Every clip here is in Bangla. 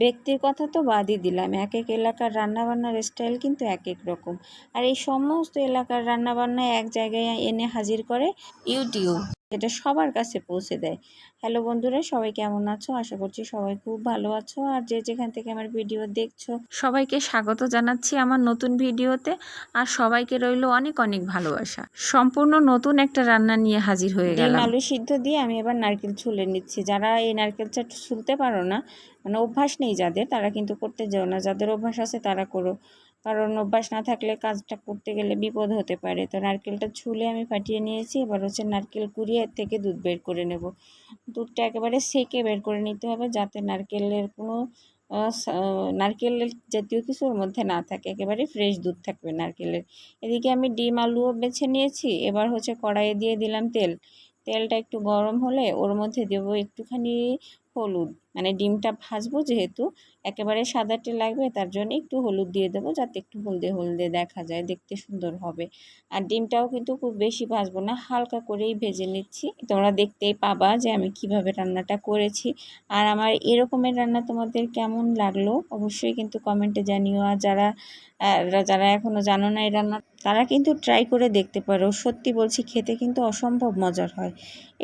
ব্যক্তির কথা তো বাদই দিলাম, এক এক এলাকার রান্নাবান্নার স্টাইল কিন্তু এক এক রকম। আর এই সমস্ত এলাকার রান্নাবান্না এক জায়গায় এনে হাজির করে ইউটিউব, এটা সবার কাছে পৌঁছে দেয়। হ্যালো বন্ধুরা, সবাই কেমন আছো? আশা করছি সবাই খুব ভালো আছো। আর যে যেখান থেকে আমার ভিডিও দেখছো সবাইকে স্বাগত জানাচ্ছি আমার নতুন ভিডিওতে। আর সবাইকে রইল অনেক অনেক ভালোবাসা। সম্পূর্ণ নতুন একটা রান্না নিয়ে হাজির হয়ে গেলাম। ডিম আলু সিদ্ধ দিয়ে আমি এবার নারকেল ছুলে নিচ্ছি। যারা এই নারকেলটা ছুলতে পারো না, মানে অভ্যাস নেই যাদের, তারা কিন্তু করতে যেও না। যাদের অভ্যাস আছে তারা করো, কারণ অভ্যাস না থাকলে কাজটা করতে গেলে বিপদ হতে পারে। তো নারকেলটা ছুলে আমি ফাটিয়ে নিয়েছি। এবার হচ্ছে নারকেল কুড়িয়ে এর থেকে দুধ বের করে নেব। দুধটা একেবারে সেকে বের করে নিতে হবে, যাতে নারকেলের কোনো নারকেল জাতীয় কিছু ওর মধ্যে না থাকে, একেবারে ফ্রেশ দুধ থাকবে নারকেলের। এদিকে আমি ডিম আলুও বেছে নিয়েছি। এবার হচ্ছে কড়াইয়ে দিয়ে দিলাম তেল। তেলটা একটু গরম হলে ওর মধ্যে দেবো একটুখানি হলুদ, মানে ডিমটা ভাজবো যেহেতু একেবারে সাদাটে লাগবে, তার জন্য একটু হলুদ দিয়ে দেবো, যাতে একটু হলদে হলদে দেখা যায়, দেখতে সুন্দর হবে। আর ডিমটাও কিন্তু খুব বেশি ভাজবো না, হালকা করেই ভেজে নিচ্ছি। তোমরা দেখতেই পাবা যে আমি কিভাবে রান্নাটা করেছি। আর আমার এরকমের রান্না তোমাদের কেমন লাগলো অবশ্যই কিন্তু কমেন্টে জানিও। আর যারা যারা এখনও জানো না এই রান্না, তারা কিন্তু ট্রাই করে দেখতে পারো। সত্যি বলছি, খেতে কিন্তু অসম্ভব মজার হয়।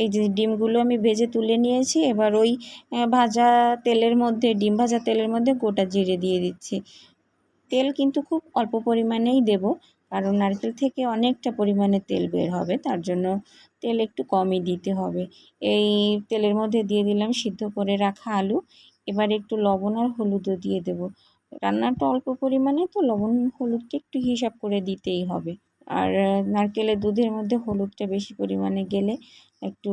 এই যে ডিমগুলো আমি ভেজে তুলে নিয়েছি, এবার ওই ভাজা তেলের মধ্যে, ডিম ভাজা তেলের মধ্যে গোটা জিরে দিয়ে দিচ্ছি। তেল কিন্তু খুব অল্প পরিমাণেই দেব, কারণ নারকেল থেকে অনেকটা পরিমাণে তেল বের হবে, তার জন্য তেল একটু কমই দিতে হবে। এই তেলের মধ্যে দিয়ে দিলাম সিদ্ধ করে রাখা আলু। এবার একটু লবণ আর হলুদও দিয়ে দেব। রান্নাটা অল্প পরিমাণে, তো লবণ হলুদটা একটু হিসাব করে দিতেই হবে। আর নারকেলের দুধের মধ্যে হলুদটা বেশি পরিমাণে গেলে একটু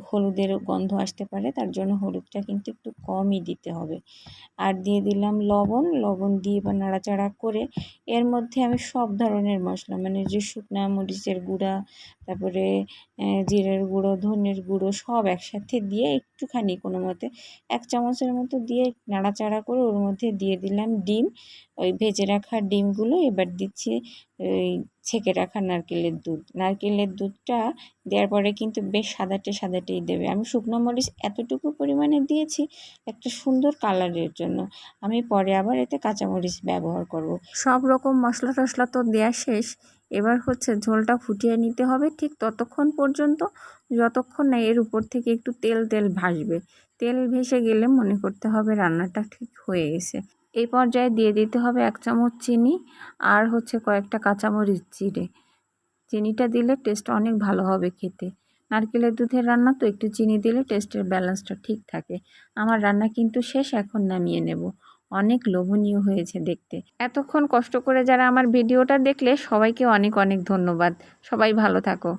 হলুদের গন্ধ আসতে পারে, তার জন্য হলুদটা কিন্তু একটু কমই দিতে হবে। আর দিয়ে দিলাম লবণ। লবণ দিয়ে বা নাড়াচাড়া করে এর মধ্যে আমি সব ধরনের মশলা, মানে যে শুকনা মরিচের গুঁড়া, তারপরে জিরের গুঁড়ো, ধনের গুঁড়ো সব একসাথে দিয়ে একটুখানি কোনো মতে 1 চামচের মতো দিয়ে নাড়াচাড়া করে ওর মধ্যে দিয়ে দিলাম ডিম, ওই ভেজে রাখা ডিমগুলো। এবার দিচ্ছি ওই ছেঁকে রাখা নারকেলের দুধ। নারকেলের দুধটা দেওয়ার পরে কিন্তু বেশ সাদাটে সাদাটেই দেবে। আমি শুকনো মরিচ এতটুকু পরিমাণে দিয়েছি একটা সুন্দর কালারের জন্য। আমি পরে আবার এতে কাঁচামরিচ ব্যবহার করব। সব রকম মশলা টশলা তো দেওয়া শেষ। এবার হচ্ছে ঝোলটা ফুটিয়ে নিতে হবে ঠিক ততক্ষণ পর্যন্ত যতক্ষণ না এর উপর থেকে একটু তেল তেল ভাসবে। তেল ভেসে গেলে মনে করতে হবে রান্নাটা ঠিক হয়ে গেছে। এই পর্যায়ে দিয়ে দিতে হবে 1 চামচ চিনি, আর হচ্ছে কয়েকটা কাঁচামরিচ চিড়ে। চিনিটা দিলে টেস্ট অনেক ভালো হবে খেতে। নারকেলের দুধের রান্না তো একটু চিনি দিলে টেস্টের ব্যালেন্সটা ঠিক থাকে। আমার রান্না কিন্তু শেষ, এখন নামিয়ে নেব। অনেক লোভনীয় হয়েছে দেখতে। এতক্ষণ কষ্ট করে যারা আমার ভিডিওটা দেখলে সবাইকে অনেক অনেক ধন্যবাদ। সবাই ভালো থাকো।